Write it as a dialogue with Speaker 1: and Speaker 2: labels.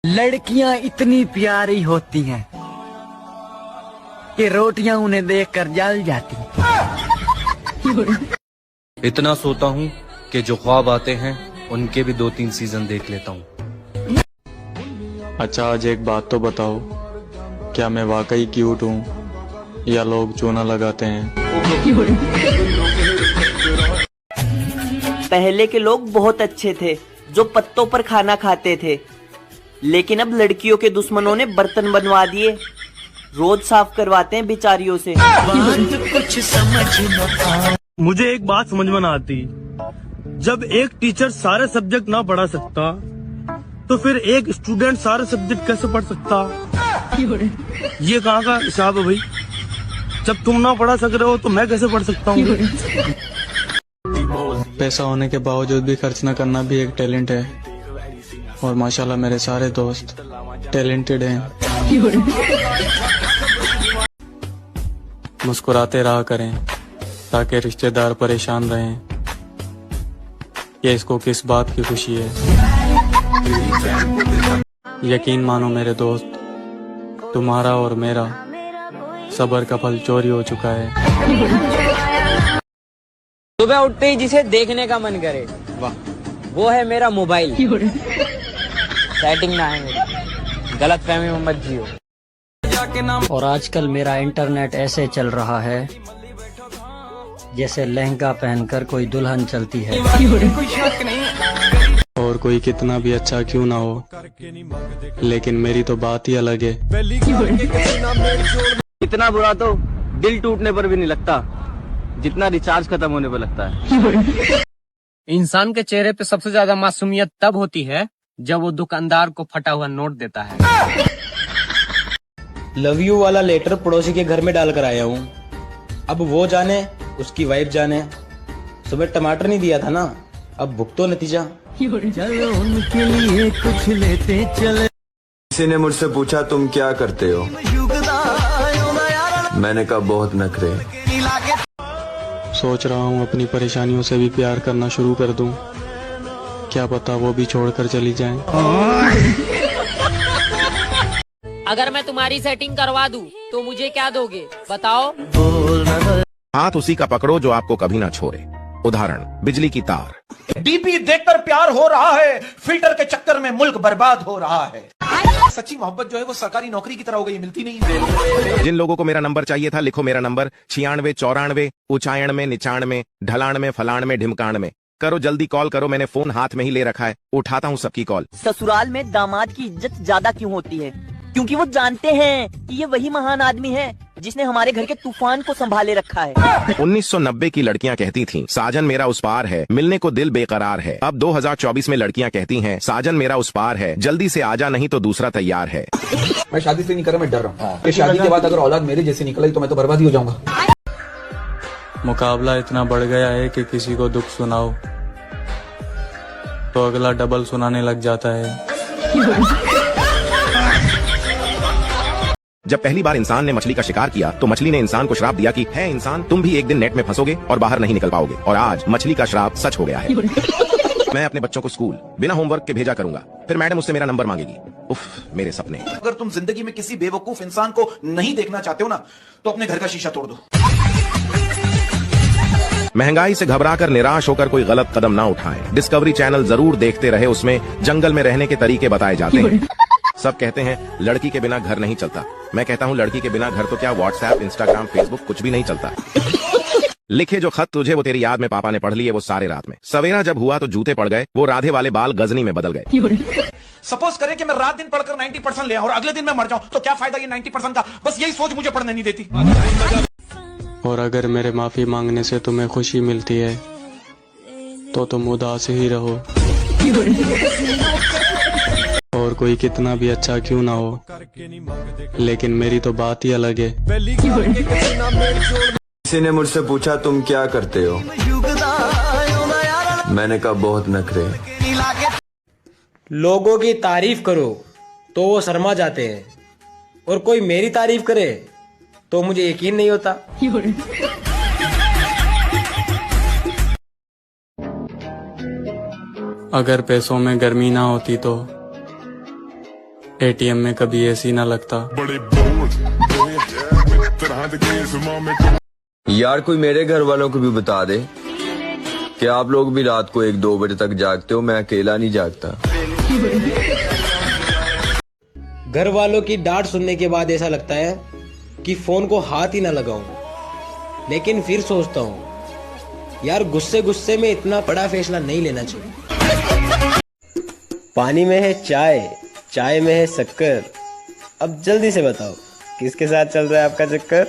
Speaker 1: लड़कियां इतनी प्यारी होती हैं कि रोटियां उन्हें देखकर जल जाती हैं।
Speaker 2: इतना सोता हूँ कि जो ख्वाब आते हैं उनके भी 2-3 सीजन देख लेता हूँ।
Speaker 3: अच्छा, आज एक बात तो बताओ, क्या मैं वाकई क्यूट हूँ या लोग चूना लगाते हैं?
Speaker 4: पहले के लोग बहुत अच्छे थे जो पत्तों पर खाना खाते थे, लेकिन अब लड़कियों के दुश्मनों ने बर्तन बनवा दिए, रोज साफ करवाते हैं बेचारियों से।
Speaker 1: कुछ समझ
Speaker 5: मुझे एक बात समझ में ना आती, जब एक टीचर सारे सब्जेक्ट ना पढ़ा सकता तो फिर एक स्टूडेंट सारे सब्जेक्ट कैसे पढ़ सकता? ये कहाँ का हिसाब है भाई? जब तुम ना पढ़ा सक रहे हो तो मैं कैसे पढ़ सकता हूँ?
Speaker 3: पैसा होने के बावजूद भी खर्च न करना भी एक टैलेंट है, और माशाल्लाह मेरे सारे दोस्त टैलेंटेड हैं। मुस्कुराते रहा करें ताकि रिश्तेदार परेशान रहें। ये इसको किस बात की खुशी है? यकीन मानो मेरे दोस्त, तुम्हारा और मेरा सब्र का फल चोरी हो चुका है।
Speaker 6: सुबह उठते ही जिसे देखने का मन करे, वाह, वो है मेरा मोबाइल। सेटिंग ना है मेरी, गलत फहमी में मत जियो।
Speaker 7: और आजकल मेरा इंटरनेट ऐसे चल रहा है जैसे लहंगा पहनकर कोई दुल्हन चलती है।
Speaker 3: और कोई कितना भी अच्छा क्यों ना हो, लेकिन मेरी तो बात ही अलग है।
Speaker 6: इतना बुरा तो दिल टूटने पर भी नहीं लगता जितना रिचार्ज खत्म होने पर लगता है।
Speaker 8: इंसान के चेहरे पे सबसे ज्यादा मासूमियत तब होती है जब वो दुकानदार को फटा हुआ नोट देता है।
Speaker 9: लव यू वाला लेटर पड़ोसी के घर में डालकर आया हूँ, अब वो जाने उसकी वाइफ जाने। सुबह टमाटर नहीं दिया था ना, अब भुगतो नतीजा।
Speaker 1: चलो उनके लिए कुछ लेते चले।
Speaker 10: किसी ने मुझसे पूछा तुम क्या करते हो, मैंने कहा बहुत नखरे।
Speaker 3: सोच रहा हूँ अपनी परेशानियों से भी प्यार करना शुरू कर दूं, क्या पता वो भी छोड़कर चली जाएं।
Speaker 6: अगर मैं तुम्हारी सेटिंग करवा दूं तो मुझे क्या दोगे बताओ?
Speaker 11: हाथ उसी का पकड़ो जो आपको कभी ना छोड़े। उदाहरण, बिजली की तार।
Speaker 12: डीपी देखकर प्यार हो रहा है, फिल्टर के चक्कर में मुल्क बर्बाद हो रहा है। सच्ची मोहब्बत जो है वो सरकारी नौकरी की तरह हो गई, मिलती नहीं।
Speaker 11: जिन लोगों को मेरा नंबर चाहिए था, लिखो मेरा नंबर 96 94, ऊंचायण में, निचाण में, ढलान में, फलान में, ढिमकाण में। करो जल्दी कॉल करो, मैंने फोन हाथ में ही ले रखा है, उठाता हूँ सबकी कॉल।
Speaker 4: ससुराल में दामाद की इज्जत ज्यादा क्यों होती है? क्योंकि वो जानते हैं कि ये वही महान आदमी है जिसने हमारे घर के तूफान को संभाले रखा है।
Speaker 11: 1990 की लड़कियां कहती थीं, साजन मेरा उस पार है, मिलने को दिल बेकरार है। अब 2024 में लड़कियां कहती हैं, साजन मेरा उस पार है, जल्दी से आजा नहीं तो दूसरा तैयार है।
Speaker 12: मैं शादी से नहीं कर रहा, मैं डर रहा हूँ कि शादी के बाद अगर औलाद मेरी जैसी निकली तो मैं तो बर्बाद ही हो जाऊंगा।
Speaker 3: मुकाबला इतना बढ़ गया है कि किसी को दुख सुनाओ तो अगला डबल सुनाने लग जाता है।
Speaker 11: जब पहली बार इंसान ने मछली का शिकार किया तो मछली ने इंसान को श्राप दिया कि है इंसान, तुम भी एक दिन नेट में फंसोगे और बाहर नहीं निकल पाओगे। और आज मछली का श्राप सच हो गया है। मैं अपने बच्चों को स्कूल बिना होमवर्क के भेजा करूंगा, फिर मैडम उससे मेरा नंबर मांगेगी। उफ, मेरे सपने।
Speaker 12: अगर तुम जिंदगी में किसी बेवकूफ इंसान को नहीं देखना चाहते हो ना, तो अपने घर का शीशा तोड़ दो।
Speaker 11: महंगाई से घबराकर निराश होकर कोई गलत कदम ना उठाएं। डिस्कवरी चैनल जरूर देखते रहे, उसमें जंगल में रहने के तरीके बताए जाते हैं। सब कहते हैं लड़की के बिना घर नहीं चलता, मैं कहता हूँ लड़की के बिना घर तो क्या, व्हाट्सएप, इंस्टाग्राम, फेसबुक कुछ भी नहीं चलता। लिखे जो खत तुझे वो तेरी याद में पापा ने पढ़ लिए वो सारे रात में। सवेरा जब हुआ तो जूते पड़ गए, वो राधे वाले बाल गजनी में बदल गए।
Speaker 12: सपोज करें कि मैं रात दिन पढ़कर 90% ले और अगले दिन मैं मर जाऊं, तो क्या फायदा ये 90% का? बस यही सोच मुझे पढ़ने नहीं देती।
Speaker 3: और अगर मेरे माफी मांगने से तुम्हें खुशी मिलती है तो तुम उदास ही रहो। और कोई कितना भी अच्छा क्यों ना हो, लेकिन मेरी तो बात ही अलग है।
Speaker 10: किसी ने मुझसे पूछा तुम क्या करते हो, मैंने कहा बहुत नखरे।
Speaker 9: लोगों की तारीफ करो तो वो शर्मा जाते हैं, और कोई मेरी तारीफ करे तो मुझे यकीन नहीं होता।
Speaker 3: अगर पैसों में गर्मी ना होती तो एटीएम में कभी एसी ना लगता।
Speaker 10: यार कोई मेरे घर वालों को भी बता दे कि आप लोग भी रात को 1-2 बजे तक जागते हो, मैं अकेला नहीं जागता।
Speaker 9: घर वालों की डांट सुनने के बाद ऐसा लगता है कि फोन को हाथ ही ना लगाऊं, लेकिन फिर सोचता हूं यार गुस्से गुस्से में इतना बड़ा फैसला नहीं लेना चाहिए।
Speaker 13: पानी में है चाय, चाय में है शक्कर, अब जल्दी से बताओ किसके साथ चल रहा है आपका चक्कर?